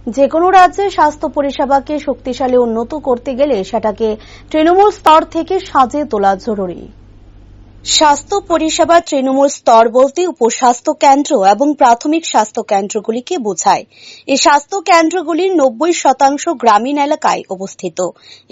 যে কোনো রাজ্যে স্বাস্থ্য পরিষেবাকে শক্তিশালী উন্নত করতে গেলে সেটাকে তৃণমূল স্তর থেকে সাজিয়ে তোলা জরুরি। স্বাস্থ্য পরিষেবা তৃণমূল স্তর বলতে উপস্বাস্থ্য কেন্দ্র এবং প্রাথমিক স্বাস্থ্য কেন্দ্রগুলিকে বোঝায়। এই স্বাস্থ্য কেন্দ্রগুলির 90% গ্রামীণ এলাকায় অবস্থিত।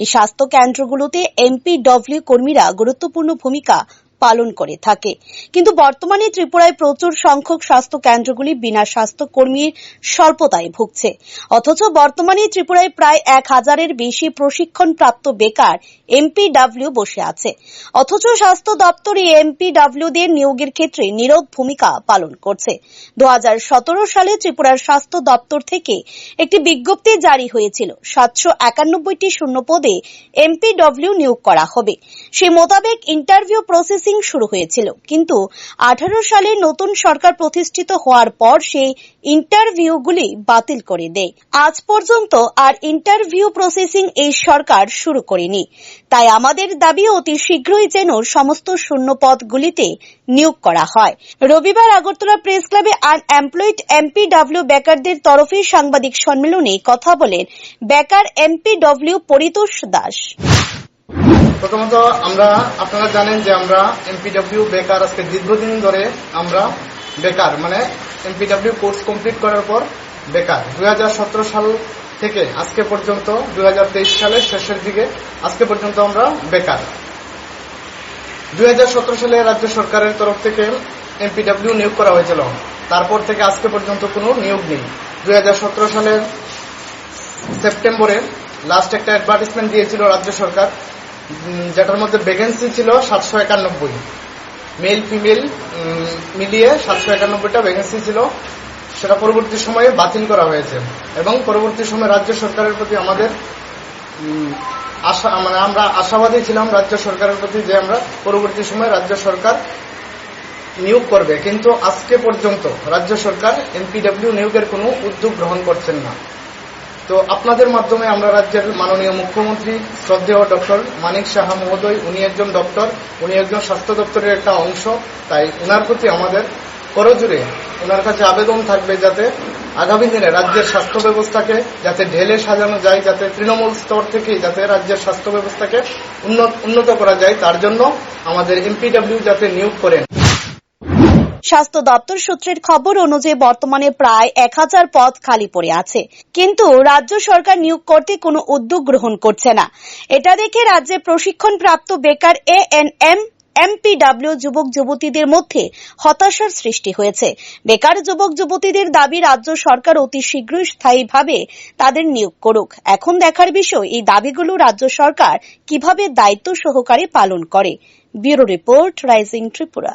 এই স্বাস্থ্য কেন্দ্রগুলোতে এমপিডব্লিউ কর্মীরা গুরুত্বপূর্ণ ভূমিকা পালন করে থাকে। কিন্তু বর্তমানে ত্রিপুরায় প্রচুর সংখ্যক স্বাস্থ্য কেন্দ্রগুলি বিনা স্বাস্থ্য কর্মীর স্বল্পতায় ভুগছে। অথচ বর্তমানে ত্রিপুরায় প্রায় 1000-এর বেশি প্রশিক্ষণপ্রাপ্ত বেকার এমপিডব্লিউ বসে আছে। অথচ স্বাস্থ্য দপ্তর এই এমপিডব্লিউদের নিয়োগের ক্ষেত্রে নীরব ভূমিকা পালন করছে। 2017 সালে ত্রিপুরার স্বাস্থ্য দপ্তর থেকে একটি বিজ্ঞপ্তি জারি হয়েছিল। 791টি শূন্য পদে এমপিডব্লিউ নিয়োগ করা হবে। সেই মোতাবেক ইন্টারভিউ প্রসেসিং শুরু হয়েছিল, কিন্তু 18 সালে নতুন সরকার প্রতিষ্ঠিত হওয়ার পর সেই ইন্টারভিউগুলি বাতিল করে দেয়। আজ পর্যন্ত আর ইন্টারভিউ প্রসেসিং এই সরকার শুরু করেনি। তাই আমাদের দাবি অতি শীঘ্রই যেন সমস্ত শূন্য পদগুলিতে নিয়োগ করা হয়। রবিবার আগরতলা প্রেস ক্লাবে আনএমপ্লয়েড এমপিডব্লিউ বেকারদের তরফে সাংবাদিক সম্মেলনে কথা বলেন বেকার এমপিডব্লিউ পরিতোষ দাস। প্রথমত আপনারা জানেন যে আমরা এমপিডব্লিউ বেকার আজকে দীর্ঘদিন ধরে আমরা বেকার, মানে এমপিডব্লিউ কোর্স কমপ্লিট করার পর বেকার। 2017 সাল থেকে আজকে পর্যন্ত 2023 সালের শেষের দিকে আজকে পর্যন্ত আমরা বেকার। 2017 সালে রাজ্য সরকারের তরফ থেকে এমপিডব্লিউ নিয়োগ করা হয়েছিল, তারপর থেকে আজকে পর্যন্ত কোনো নিয়োগ নেই। 2017 সালের সেপ্টেম্বরে লাস্ট একটা অ্যাডভার্টাইজমেন্ট দিয়েছিল রাজ্য সরকার, যেটার মধ্যে ভ্যাকেন্সি ছিল 791, মেল ফিমেল মিলিয়ে 791টা ভ্যাকেন্সি ছিল। সেটা পরবর্তী সময়ে বাতিল করা হয়েছে এবং পরবর্তী সময়ে রাজ্য সরকারের প্রতি আমাদের আমরা আশাবাদী ছিলাম রাজ্য সরকারের প্রতি যে আমরা পরবর্তী সময়ে রাজ্য সরকার নিয়োগ করবে, কিন্তু আজকে পর্যন্ত রাজ্য সরকার এমপিডব্লিউ নিয়োগের কোনো উদ্যোগ গ্রহণ করছেন না। তো আপনাদের মাধ্যমে আমরা রাজ্যের মাননীয় মুখ্যমন্ত্রী শ্রদ্ধেয় ডক্টর মানিক সাহা মহোদয়, উনি একজন ডক্টর, উনি একজন স্বাস্থ্য দপ্তরের একটা অংশ, তাই ওনার প্রতি আমাদের করজোড়ে ওনার কাছে আবেদন থাকবে যাতে আগামী দিনে রাজ্যের স্বাস্থ্য ব্যবস্থাকে যাতে ঢেলে সাজানো যায়, যাতে তৃণমূল স্তর থেকে যাতে রাজ্যের স্বাস্থ্য ব্যবস্থাকে উন্নত করা যায়, তার জন্য আমাদের এমপিডব্লিউ যাতে নিয়োগ করেন। স্বাস্থ্য দপ্তর সূত্রের খবর অনুযায়ী বর্তমানে প্রায় 1000 পদ খালি পড়ে আছে, কিন্তু রাজ্য সরকার নিয়োগ করতে কোনো উদ্যোগ গ্রহণ করছে না। এটা দেখে রাজ্যে প্রশিক্ষণপ্রাপ্ত বেকার এএনএম এমপিডব্লিউ যুবক যুবতীদের মধ্যে হতাশার সৃষ্টি হয়েছে। বেকার যুবক যুবতীদের দাবি রাজ্য সরকার অতি শীঘ্রই স্থায়ীভাবে তাদের নিয়োগ করুক। এখন দেখার বিষয় এই দাবিগুলো রাজ্য সরকার কিভাবে দায়িত্ব সহকারে পালন করে। Bureau report, rising Tripura.